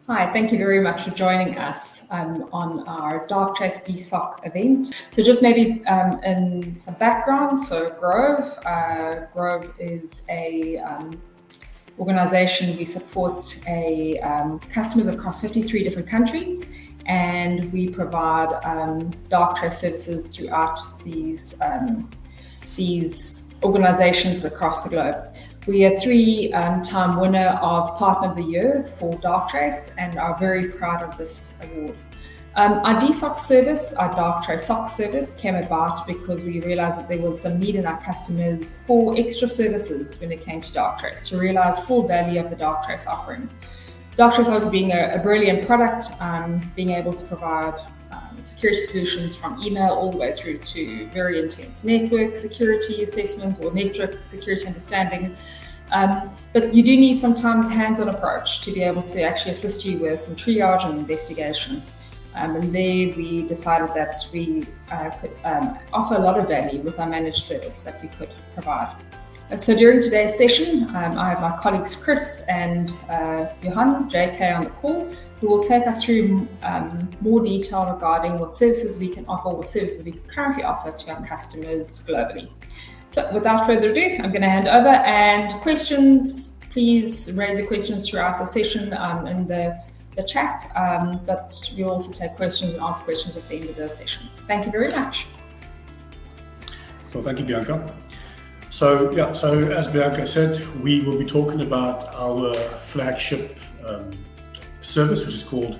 Hi, thank you very much for joining us on our Darktrace dSOC event. So just maybe in some background, so Grove is a organization. We support customers across 53 different countries, and we provide Darktrace services throughout these organizations across the globe. We are three-time winner of Partner of the Year for Darktrace and are very proud of this award. Our dSOC service, our Darktrace SOC service, came about because we realized that there was some need in our customers for extra services when it came to Darktrace, to realize full value of the Darktrace offering. Darktrace obviously being a brilliant product, being able to provide security solutions from email all the way through to very intense network security assessments or network security understanding. But you do need sometimes hands-on approach to be able to actually assist you with some triage and investigation. And there we decided that we could offer a lot of value with our managed service that we could provide. So during today's session, I have my colleagues Chris and Johan, JK on the call, who will take us through more detail regarding what services we can offer, what services we currently offer to our customers globally. So without further ado, I'm going to hand over, and questions, please raise your questions throughout the session in the chat, but we'll also take questions and ask questions at the end of the session. Thank you very much. Well, thank you, Bianca. So as Bianca said, we will be talking about our flagship service, which is called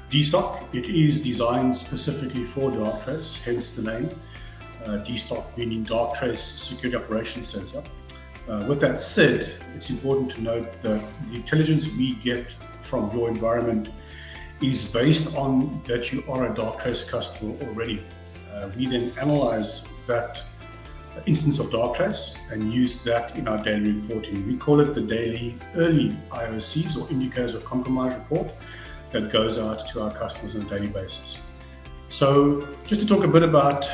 dSOC. It is designed specifically for Darktrace, hence the name. dSOC meaning Darktrace Security Operations Center. With that said, it's important to note that the intelligence we get from your environment is based on that you are a Darktrace customer already. We then analyze that instance of Darktrace and use that in our daily reporting. We call it the daily early IOCs, or indicators of compromise report, that goes out to our customers on a daily basis. So just to talk a bit about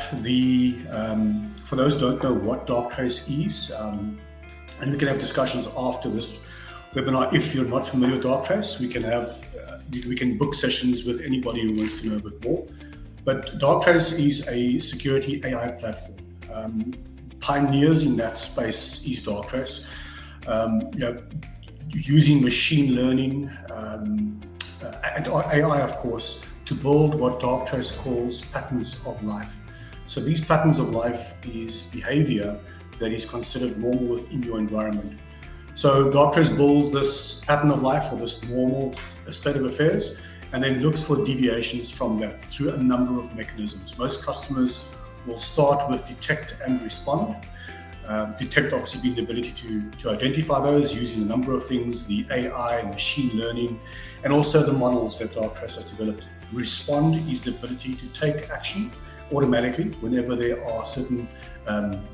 for those who don't know what Darktrace is, and we can have discussions after this webinar. If you're not familiar with Darktrace, we can book sessions with anybody who wants to know a bit more. But Darktrace is a security AI platform. Pioneers in that space is Darktrace, using machine learning and AI, of course, to build what Darktrace calls patterns of life. So these patterns of life is behavior that is considered normal within your environment. So Darktrace builds this pattern of life, or this normal state of affairs, and then looks for deviations from that through a number of mechanisms. Most customers will start with detect and respond. Detect obviously being the ability to identify those using a number of things, the AI, machine learning, and also the models that Darktrace has developed. Respond is the ability to take action automatically whenever there are certain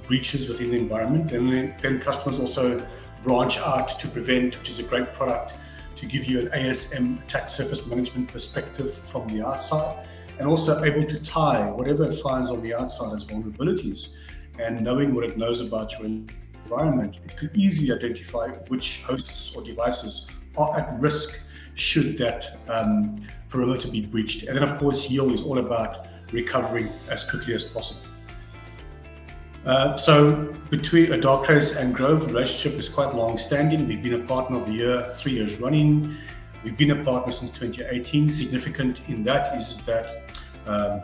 breaches within the environment. And then customers also branch out to prevent, which is a great product to give you an ASM, attack surface management perspective from the outside, and also able to tie whatever it finds on the outside as vulnerabilities, and knowing what it knows about your environment, it could easily identify which hosts or devices are at risk should that perimeter be breached. And then of course, yield is all about recovering as quickly as possible. So between Darktrace and Grove, the relationship is quite long-standing. We've been a partner of the year 3 years running. We've been a partner since 2018. Significant in that is that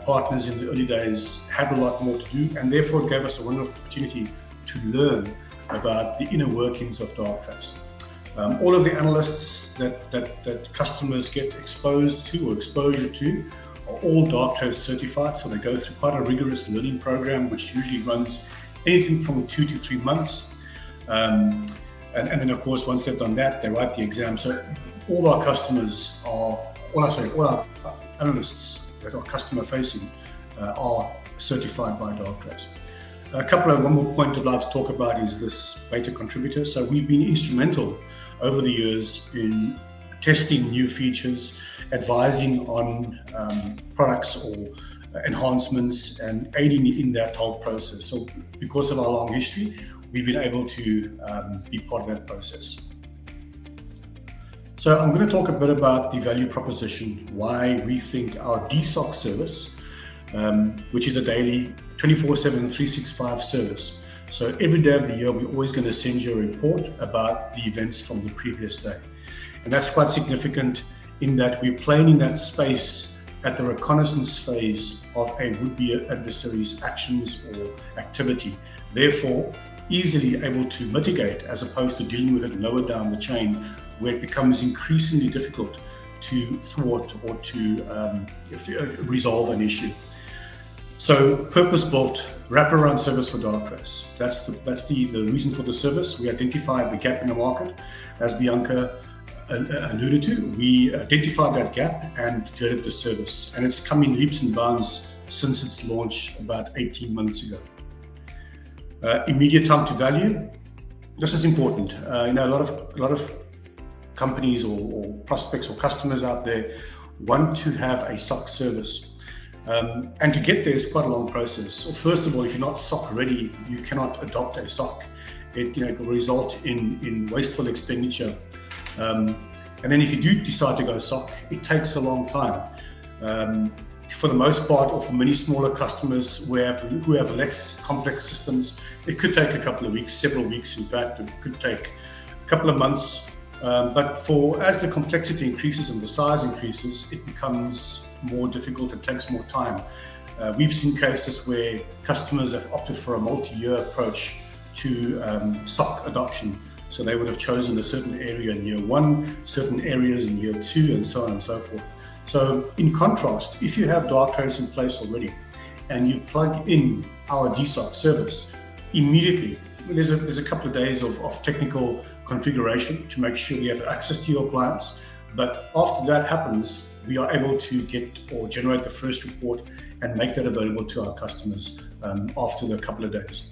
partners in the early days had a lot more to do, and therefore it gave us a wonderful opportunity to learn about the inner workings of Darktrace. All of the analysts that customers get exposed to or exposure to are all Darktrace certified, so they go through quite a rigorous learning program, which usually runs anything from 2 to 3 months. And then of course, once they've done that, they write the exam. So all our customers all our analysts that are customer facing are certified by Darktrace. One more point I'd like to talk about is this beta contributor. So we've been instrumental over the years in testing new features, advising on products or enhancements, and aiding in that whole process. So because of our long history, we've been able to be part of that process. So I'm going to talk a bit about the value proposition, why we think our dSOC service, which is a daily 24/7, 365 service. So every day of the year, we're always going to send you a report about the events from the previous day. And that's quite significant in that we're playing in that space at the reconnaissance phase of a would-be adversary's actions or activity. Therefore, easily able to mitigate as opposed to dealing with it lower down the chain, where it becomes increasingly difficult to thwart or to resolve an issue. So purpose-built wraparound service for Darktrace. That's the reason for the service. We identified the gap in the market, as Bianca alluded to. We identified that gap and developed the service, and it's come in leaps and bounds since its launch about 18 months ago. Immediate time to value. This is important. A lot of companies or prospects or customers out there want to have a SOC service. And to get there is quite a long process. So first of all, if you're not SOC ready, you cannot adopt a SOC. It will result in wasteful expenditure. And then if you do decide to go SOC, it takes a long time. For the most part, or for many smaller customers who have less complex systems, it could take a couple of weeks, several weeks in fact. It could take a couple of months. But as the complexity increases and the size increases, it becomes more difficult. It takes more time. We've seen cases where customers have opted for a multi-year approach to SOC adoption. So they would have chosen a certain area in year one, certain areas in year two, and so on and so forth. So in contrast, if you have Darktrace in place already and you plug in our dSOC service, immediately there's a couple of days of technical configuration to make sure we have access to your clients. But after that happens, we are able to get or generate the first report and make that available to our customers after the couple of days.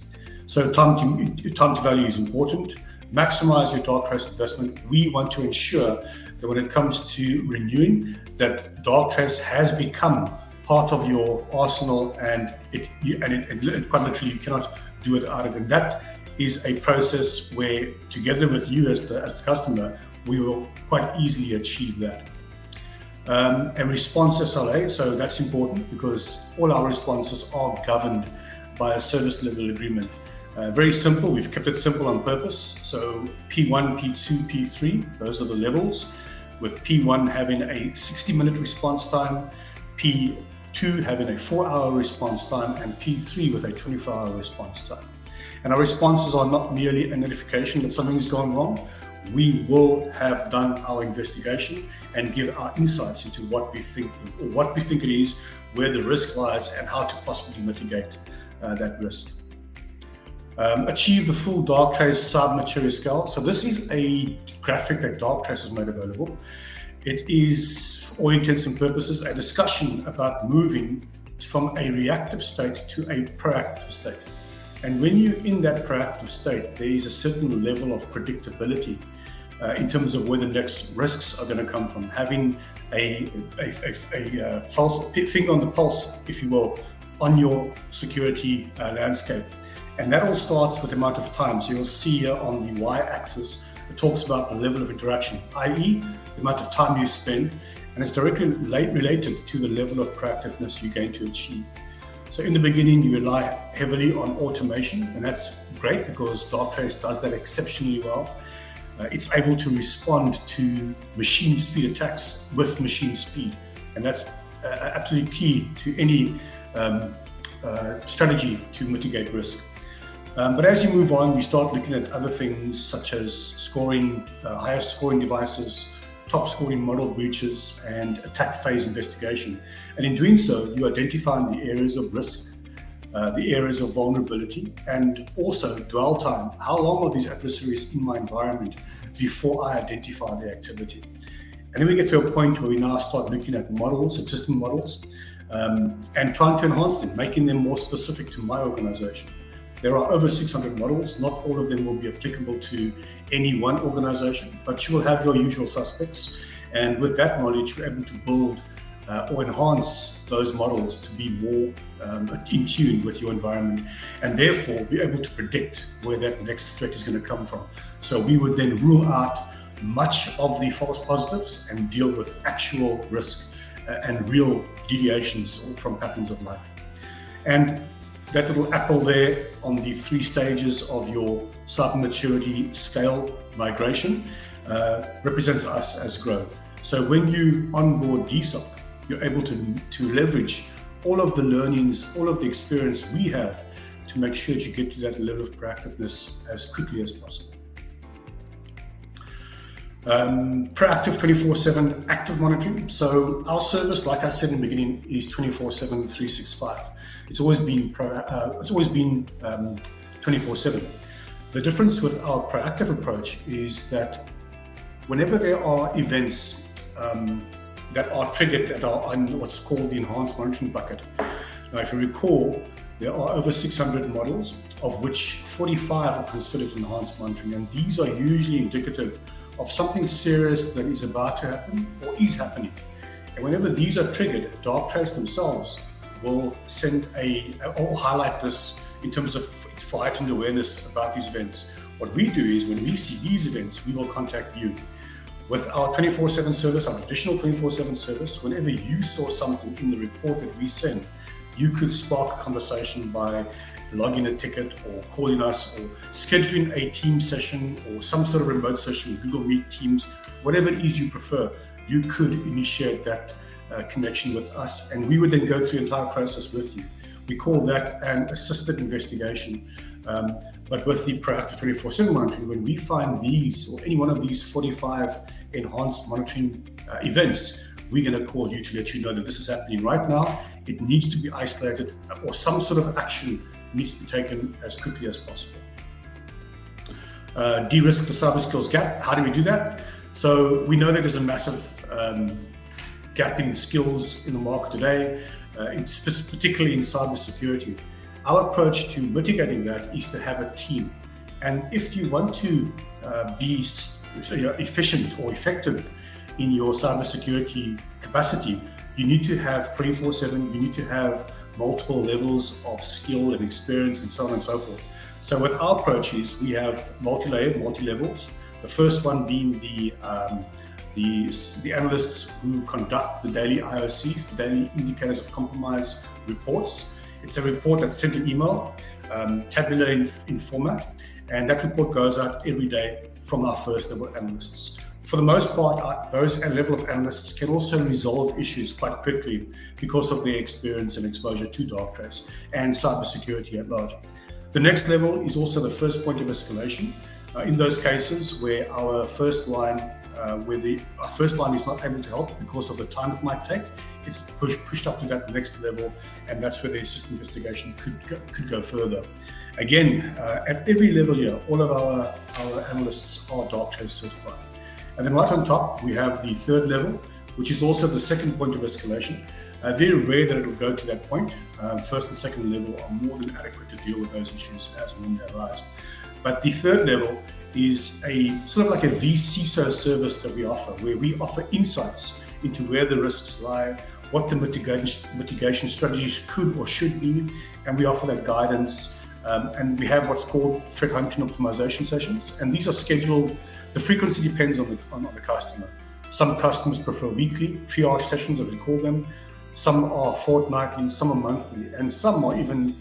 So time to value is important. Maximize your Darktrace investment. We want to ensure that when it comes to renewing, that Darktrace has become part of your arsenal, and it quite literally you cannot do without it. And that is a process where, together with you as the customer, we will quite easily achieve that. And response SLA, so that's important because all our responses are governed by a service level agreement. Very simple, we've kept it simple on purpose. So P1, P2, P3, those are the levels, with P1 having a 60-minute response time, P2 having a 4-hour response time, and P3 with a 24-hour response time. And our responses are not merely a notification that something's gone wrong. We will have done our investigation and give our insights into what we think it is, where the risk lies, and how to possibly mitigate that risk. Achieve the full Darktrace cyber maturity scale. So this is a graphic that Darktrace has made available. It is, for all intents and purposes, a discussion about moving from a reactive state to a proactive state. And when you're in that proactive state, there is a certain level of predictability in terms of where the next risks are going to come from. Having a false finger on the pulse, if you will, on your security landscape. And that all starts with the amount of time. So you'll see here on the y-axis, it talks about the level of interaction, i.e. the amount of time you spend, and it's directly related to the level of proactiveness you're going to achieve. So in the beginning, you rely heavily on automation, and that's great because Darktrace does that exceptionally well. It's able to respond to machine speed attacks with machine speed, and that's absolutely key to any strategy to mitigate risk. But as you move on, we start looking at other things such as scoring, highest scoring devices, top scoring model breaches, and attack phase investigation. And in doing so, you identify the areas of risk, the areas of vulnerability, and also dwell time. How long are these adversaries in my environment before I identify the activity? And then we get to a point where we now start looking at models, existing models, and trying to enhance them, making them more specific to my organization. There are over 600 models. Not all of them will be applicable to any one organization, but you will have your usual suspects. And with that knowledge, we're able to build or enhance those models to be more in tune with your environment, and therefore be able to predict where that next threat is going to come from. So we would then rule out much of the false positives and deal with actual risk and real deviations from patterns of life. And that little apple there on the 3 stages of your cyber maturity scale migration represents us as growth. So when you onboard dSOC, you're able to leverage all of the learnings, all of the experience we have to make sure that you get to that level of proactiveness as quickly as possible. Proactive 24/7 active monitoring. So our service, like I said in the beginning, is 24/7, 365. It's always been 24/7. The difference with our proactive approach is that whenever there are events that are triggered that are on what's called the enhanced monitoring bucket. Now, if you recall, there are over 600 models, of which 45 are considered enhanced monitoring, and these are usually indicative of something serious that is about to happen or is happening. And whenever these are triggered, Darktrace themselves will send or highlight this in terms of heightened awareness about these events. What we do is when we see these events, we will contact you. With our 24/7 service, our traditional 24/7 service, whenever you saw something in the report that we send, you could spark a conversation by logging a ticket or calling us or scheduling a team session or some sort of remote session, Google Meet, Teams, whatever it is you prefer. You could initiate that connection with us, and we would then go through the entire process with you. We call that an assisted investigation. But with the proactive 24/7 monitoring, when we find these or any one of these 45 enhanced monitoring events, we're going to call you to let you know that this is happening right now. It needs to be isolated, or some sort of action needs to be taken as quickly as possible. De-risk the cyber skills gap. How do we do that? So we know that there's a massive gap in skills in the market today, particularly in cybersecurity. Our approach to mitigating that is to have a team. And if you want to be efficient or effective in your cybersecurity capacity, you need to have 24/7, you need to have multiple levels of skill and experience and so on and so forth. So with our approach is we have multi-layered, multi-levels. The first one being the analysts who conduct the daily IOCs, the daily indicators of compromise reports. It's a report that's sent an email, tabular in format, and that report goes out every day from our first level analysts. For the most part, those level of analysts can also resolve issues quite quickly because of their experience and exposure to Darktrace and cybersecurity at large. The next level is also the first point of escalation. In those cases where our first line is not able to help because of the time it might take, it's pushed up to that next level, and that's where the assisted investigation could go further. Again, at every level here, all of our analysts are Darktrace certified. And then right on top, we have the third level, which is also the second point of escalation. Very rare that it will go to that point. First and second level are more than adequate to deal with those issues as and when they arise. But the third level is a sort of like a vCISO service that we offer, where we offer insights into where the risks lie, what the mitigation strategies could or should be, and we offer that guidance. And we have what's called threat hunting optimization sessions, and these are scheduled. The frequency depends on the customer. Some customers prefer weekly triage sessions, as we call them. Some are fortnightly, some are monthly, and some are even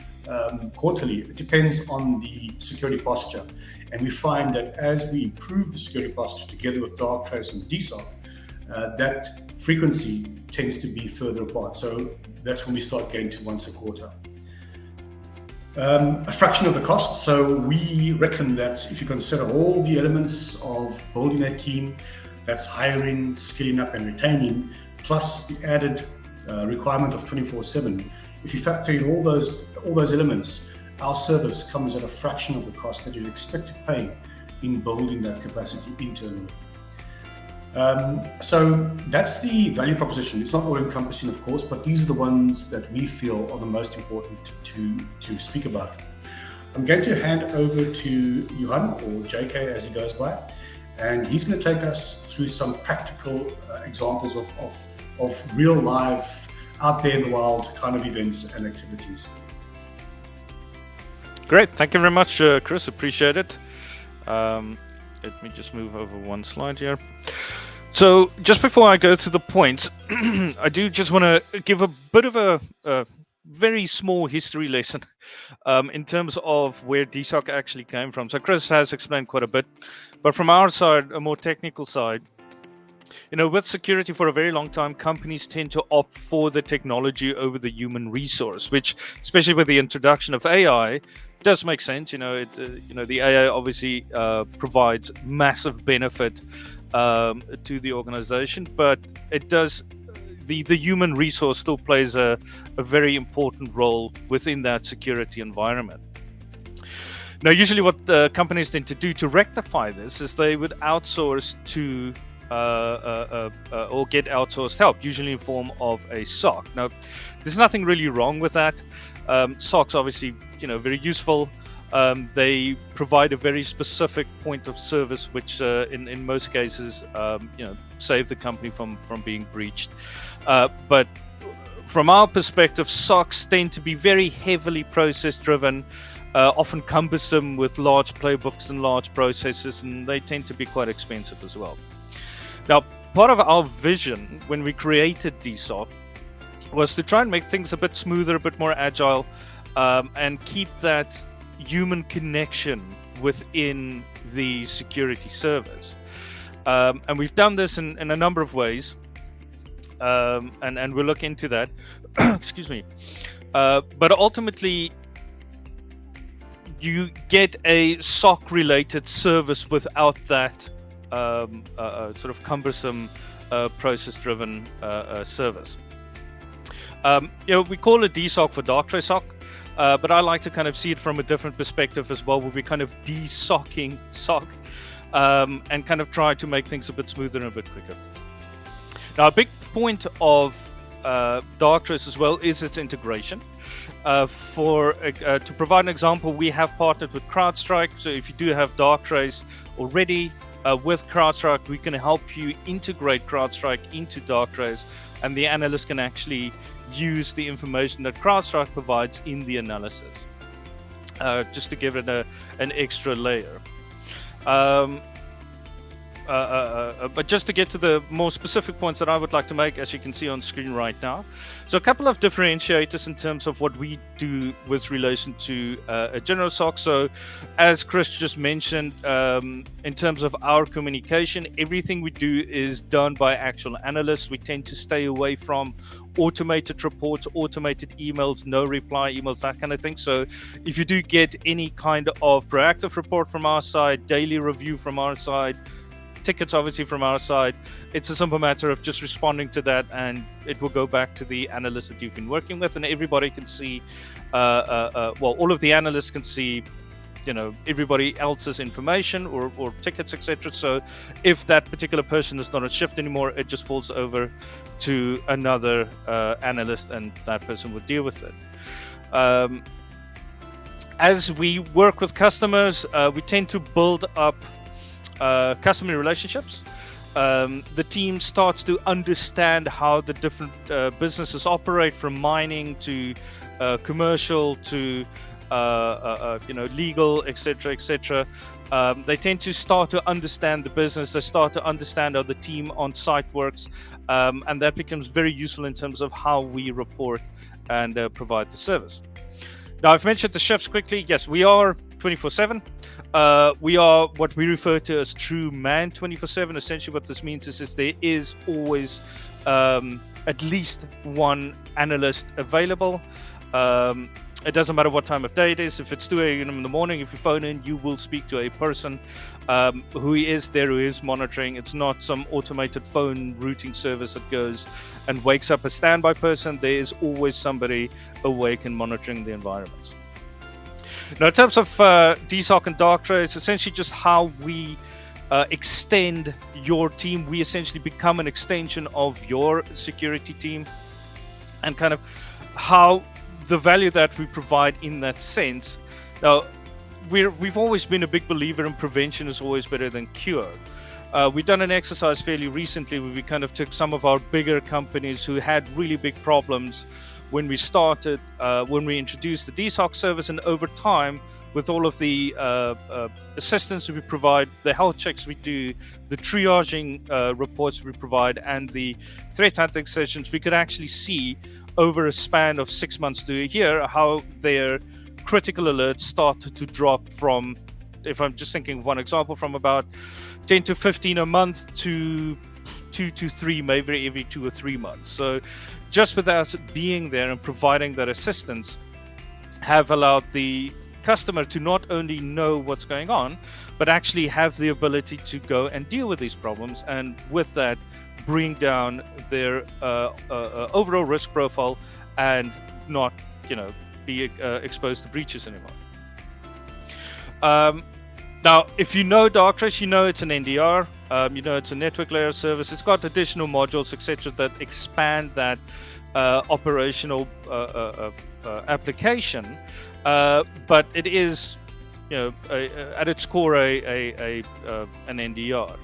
quarterly. It depends on the security posture. And we find that as we improve the security posture together with Darktrace and dSOC, that frequency tends to be further apart. So that's when we start getting to once a quarter. A fraction of the cost. So we reckon that if you consider all the elements of building a team, that's hiring, skilling up and retaining, plus the added requirement of 24/7, if you factor in all those elements, our service comes at a fraction of the cost that you'd expect to pay in building that capacity internally. So that's the value proposition. It's not all encompassing, of course, but these are the ones that we feel are the most important to speak about. I'm going to hand over to Johan, or JK as he goes by, and he's going to take us through some practical examples of real life, out there in the wild kind of events and activities. Great, thank you very much, Chris. Appreciate it. let me just move over one slide here. So just before I go through the points, I do just want to give a bit of a very small history lesson in terms of where dSOC actually came from. So Chris has explained quite a bit, but from our side, a more technical side, with security for a very long time, companies tend to opt for the technology over the human resource, which, especially with the introduction of AI, does make sense. The AI obviously provides massive benefit to the organization, but it does. The human resource still plays a very important role within that security environment. Now, usually what the companies tend to do to rectify this is they would outsource to or get outsourced help, usually in form of a SOC. Now, there's nothing really wrong with that. SOCs obviously, very useful. They provide a very specific point of service, which in most cases, save the company from being breached. But from our perspective, SOCs tend to be very heavily process-driven, often cumbersome with large playbooks and large processes, and they tend to be quite expensive as well. Now, part of our vision when we created dSOC was to try and make things a bit smoother, a bit more agile, and keep that human connection within the security service. And we've done this in a number of ways, and we'll look into that. Excuse me. But ultimately, you get a SOC-related service without that sort of cumbersome process-driven service. We call it dSOC for Darktrace SOC, but I like to kind of see it from a different perspective as well, where we're kind of de-SOCing SOC and kind of try to make things a bit smoother and a bit quicker. Now, a big point of Darktrace as well is its integration. To provide an example, we have partnered with CrowdStrike. So if you do have Darktrace already with CrowdStrike, we can help you integrate CrowdStrike into Darktrace, and the analyst can actually use the information that CrowdStrike provides in the analysis, just to give it an extra layer. But just to get to the more specific points that I would like to make, as you can see on screen right now. So a couple of differentiators in terms of what we do with relation to a general SOC. So as Chris just mentioned, in terms of our communication, everything we do is done by actual analysts. We tend to stay away from automated reports, automated emails, no reply emails, that kind of thing. So if you do get any kind of proactive report from our side, daily review from our side, tickets obviously from our side, it's a simple matter of just responding to that, and it will go back to the analyst that you've been working with, and everybody can see all of the analysts can see everybody else's information or tickets, etc. So if that particular person is not on shift anymore, it just falls over to another analyst, and that person would deal with it. As we work with customers, we tend to build up customer relationships. The team starts to understand how the different businesses operate, from mining to commercial to legal, etc. They tend to start to understand the business. They start to understand how the team on site works, and that becomes very useful in terms of how we report and provide the service. Now, I've mentioned the shifts quickly. Yes, we are 24/7. We are what we refer to as true man 24/7. Essentially, what this means is there is always at least one analyst available. It doesn't matter what time of day it is. If it's 2 a.m. in the morning, if you phone in, you will speak to a person who is there, who is monitoring. It's not some automated phone routing service that goes and wakes up a standby person. There is always somebody awake and monitoring the environments. Now, in terms of dSOC and Darktrace, it's essentially just how we extend your team. We essentially become an extension of your security team, and kind of how the value that we provide in that sense. Now, we've always been a big believer in prevention is always better than cure. We've done an exercise fairly recently where we kind of took some of our bigger companies who had really big problems when we started, when we introduced the dSOC service, and over time with all of the assistance we provide, the health checks we do, the triaging reports we provide, and the threat hunting sessions, we could actually see over a span of 6 months to a year how their critical alerts start to drop from, if I'm just thinking of one example, from about 10 to 15 a month to 2 to 3, maybe every 2 or 3 months. So just with us being there and providing that assistance have allowed the customer to not only know what's going on, but actually have the ability to go and deal with these problems, and with that bring down their overall risk profile and not, be exposed to breaches anymore. Now, if you know Darktrace, you know it's an NDR, you know it's a network layer service. It's got additional modules, etc., that expand that operational application, but it is, at its core, an NDR.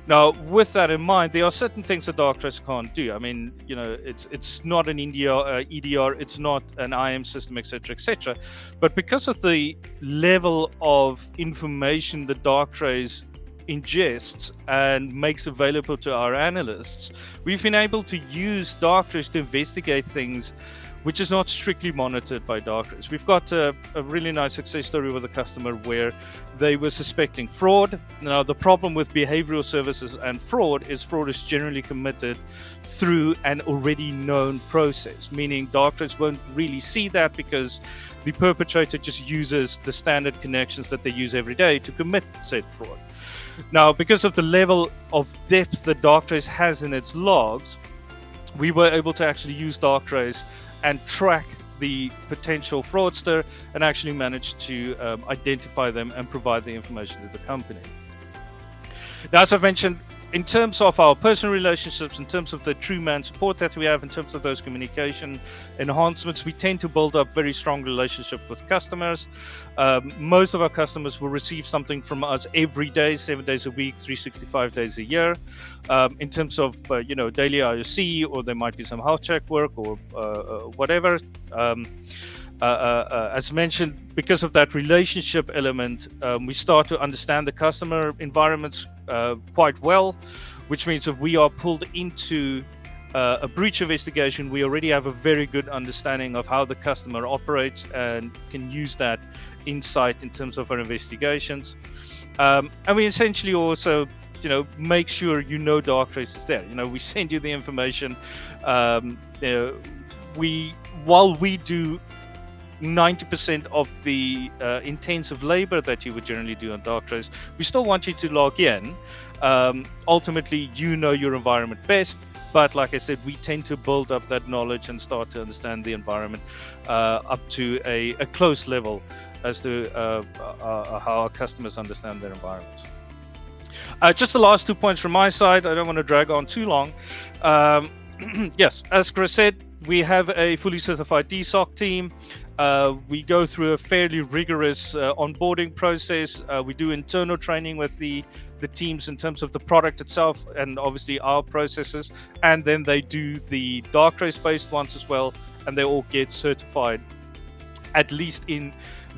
Now, with that in mind, there are certain things that Darktrace can't do. I mean, it's not an EDR, it's not an IAM system, etc., etc. But because of the level of information that Darktrace ingests and makes available to our analysts, we've been able to use Darktrace to investigate things which is not strictly monitored by Darktrace. We've got a really nice success story with a customer where they were suspecting fraud. Now, the problem with behavioral services and fraud is generally committed through an already known process, meaning Darktrace won't really see that because the perpetrator just uses the standard connections that they use every day to commit said fraud. Now, because of the level of depth that Darktrace has in its logs, we were able to actually use Darktrace and track the potential fraudster and actually manage to identify them and provide the information to the company. Now, as I've mentioned, in terms of our personal relationships, in terms of the true man support that we have, in terms of those communication enhancements, we tend to build up very strong relationship with customers. Most of our customers will receive something from us every day, 7 days a week, 365 days a year. In terms of daily IOC, or there might be some health check work or whatever. As mentioned, because of that relationship element, we start to understand the customer environments quite well, which means if we are pulled into a breach investigation, we already have a very good understanding of how the customer operates and can use that insight in terms of our investigations. And we essentially also make sure Darktrace is there. We send you the information. While we do 90% of the intensive labor that you would generally do on Darktrace, we still want you to log in. Ultimately, your environment best, but like I said, we tend to build up that knowledge and start to understand the environment up to a close level as to how our customers understand their environments. Just the last 2 points from my side. I don't want to drag on too long. Yes, as Chris said, we have a fully certified dSOC team. We go through a fairly rigorous onboarding process. We do internal training with the teams in terms of the product itself and obviously our processes. And then they do the Darktrace-based ones as well, and they all get certified, at least in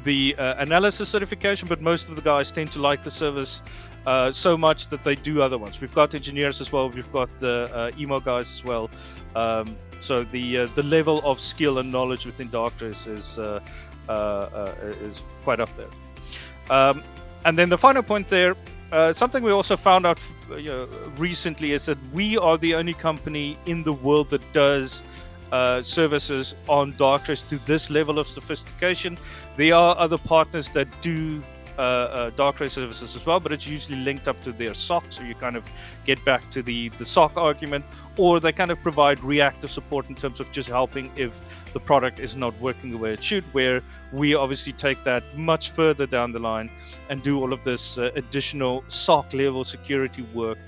the analysis certification. But most of the guys tend to like the service so much that they do other ones. We've got engineers as well. We've got the email guys as well. So the level of skill and knowledge within Darktrace is quite up there. And then the final point there, something we also found out recently is that we are the only company in the world that does services on Darktrace to this level of sophistication. There are other partners that do Darktrace services as well, but it's usually linked up to their SOC, so you kind of get back to the SOC argument, or they kind of provide reactive support in terms of just helping if the product is not working the way it should, where we obviously take that much further down the line and do all of this additional SOC level security work,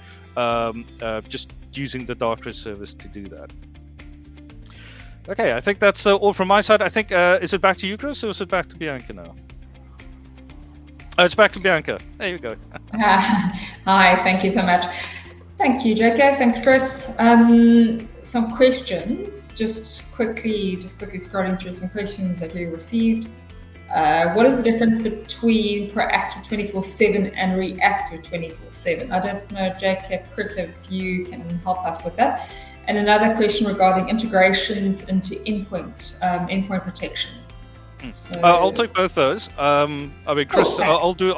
just using the Darktrace service to do that. Okay, I think that's all from my side. I think, is it back to you, Chris, or is it back to Bianca now? Oh, it's back to Bianca. There you go. Hi, thank you so much. Thank you, Jacob. Thanks, Chris. Some questions. Just quickly scrolling through some questions that we received. What is the difference between proactive 24/7 and reactive 24/7? I don't know, Jake, Chris, if you can help us with that. And another question regarding integrations into endpoint protection. So, I'll take both those. I mean, Chris, I'll do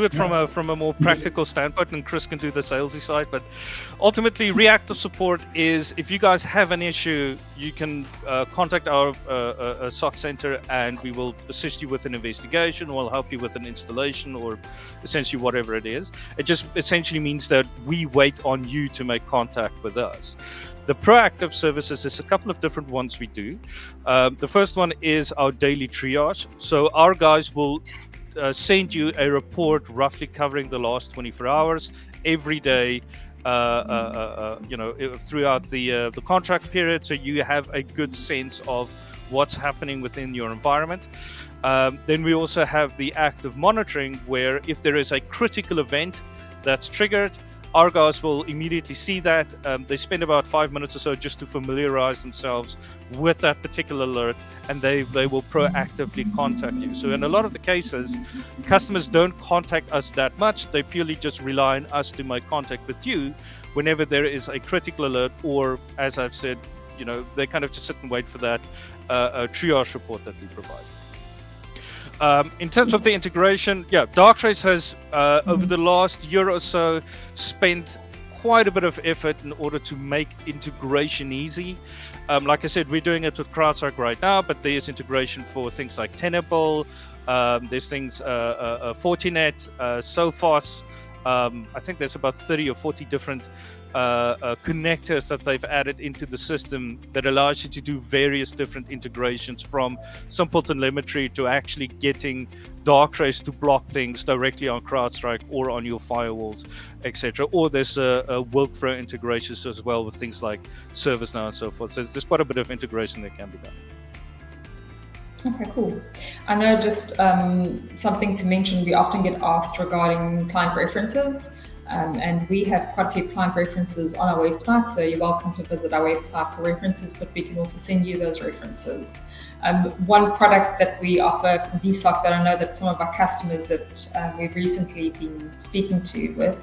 it from a more practical standpoint, and Chris can do the salesy side. But ultimately, reactive support is if you guys have an issue, you can contact our SOC center, and we will assist you with an investigation. We'll help you with an installation, or essentially whatever it is. It just essentially means that we wait on you to make contact with us. The proactive services is a couple of different ones we do. The first one is our daily triage. So our guys will send you a report roughly covering the last 24 hours every day, throughout the contract period, so you have a good sense of what's happening within your environment. Then we also have the active monitoring, where if there is a critical event that's triggered, our guys will immediately see that. They spend about 5 minutes or so just to familiarize themselves with that particular alert, and they will proactively contact you. So in a lot of the cases, customers don't contact us that much. They purely just rely on us to make contact with you whenever there is a critical alert, or as I've said, they kind of just sit and wait for that triage report that we provide. In terms of the integration, Darktrace has over the last year or so spent quite a bit of effort in order to make integration easy. Like I said, we're doing it with CrowdStrike right now, but there's integration for things like Tenable, there's things Fortinet, Sophos. I think there's about 30 or 40 different connectors that they've added into the system that allows you to do various different integrations, from simple telemetry to actually getting Darktrace to block things directly on CrowdStrike or on your firewalls, etc. Or there's a workflow integrations as well with things like ServiceNow and so forth. So there's quite a bit of integration that can be done. Okay, cool. I know just something to mention, we often get asked regarding client references. And we have quite a few client references on our website, so you're welcome to visit our website for references, but we can also send you those references. One product that we offer from dSOC that I know that some of our customers that we've recently been speaking to with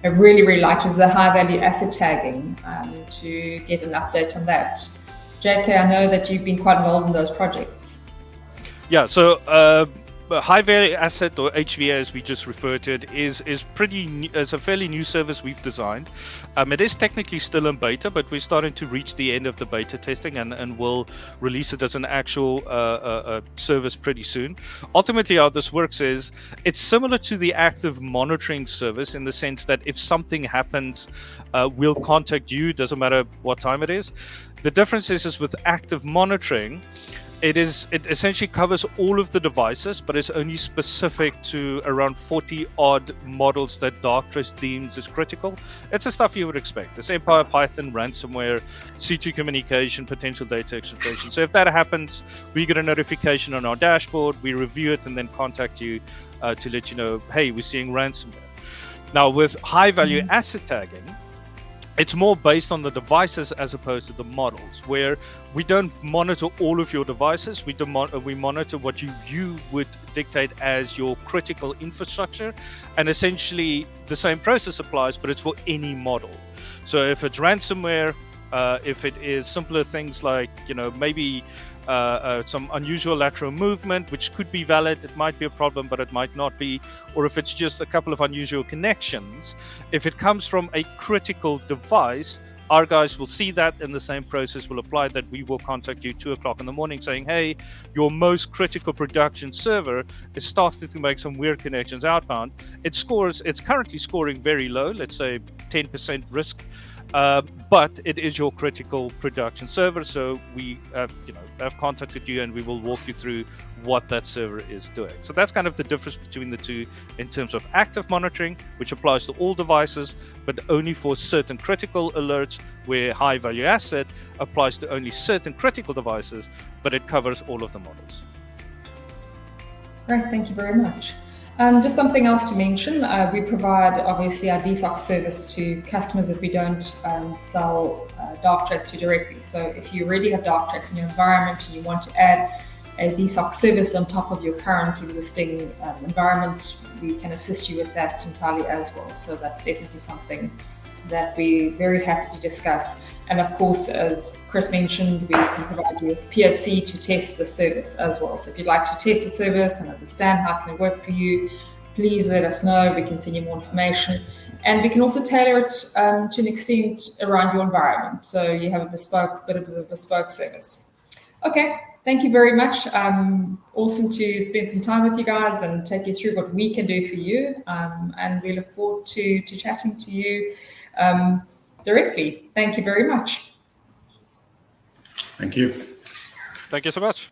really, really like is the high-value asset tagging, to get an update on that. JK, I know that you've been quite involved in those projects. Yeah, so high value asset, or HVA as we just referred to it, is pretty new, is a fairly new service we've designed. It is technically still in beta, but we're starting to reach the end of the beta testing, and we'll release it as an actual service pretty soon. Ultimately, how this works is it's similar to the active monitoring service in the sense that if something happens, we'll contact you, doesn't matter what time it is. The difference is with active monitoring, it essentially covers all of the devices, but it's only specific to around 40 odd models that Darktrace deems as critical. It's the stuff you would expect. It's Empire, Python, ransomware, C2 communication, potential data exfiltration. So if that happens, we get a notification on our dashboard, we review it, and then contact you to let you know, hey, we're seeing ransomware. Now with high value asset tagging, it's more based on the devices as opposed to the models, where we don't monitor all of your devices. We monitor what you would dictate as your critical infrastructure, and essentially the same process applies, but it's for any model. So if it's ransomware, if it is simpler things like maybe some unusual lateral movement, which could be valid, it might be a problem, but it might not be. Or if it's just a couple of unusual connections, if it comes from a critical device, our guys will see that, and the same process will apply, that we will contact you 2 o'clock in the morning saying, hey, your most critical production server is starting to make some weird connections outbound. It's currently scoring very low, let's say 10% risk. But it is your critical production server, so we have contacted you, and we will walk you through what that server is doing. So that's kind of the difference between the two in terms of active monitoring, which applies to all devices, but only for certain critical alerts, where high value asset applies to only certain critical devices, but it covers all of the models. Great, thank you very much. Just something else to mention, we provide obviously our dSOC service to customers that we don't sell Darktrace to directly. So if you already have Darktrace in your environment and you want to add a dSOC service on top of your current existing environment, we can assist you with that entirely as well. So that's definitely something that we're very happy to discuss. And of course, as Chris mentioned, we can provide you with POC to test the service as well. So if you'd like to test the service and understand how it can work for you, please let us know. We can send you more information. And we can also tailor it to an extent around your environment. So you have a bit of a bespoke service. Okay, thank you very much. Awesome to spend some time with you guys and take you through what we can do for you. And we look forward to chatting to you directly. Thank you very much. Thank you. Thank you so much.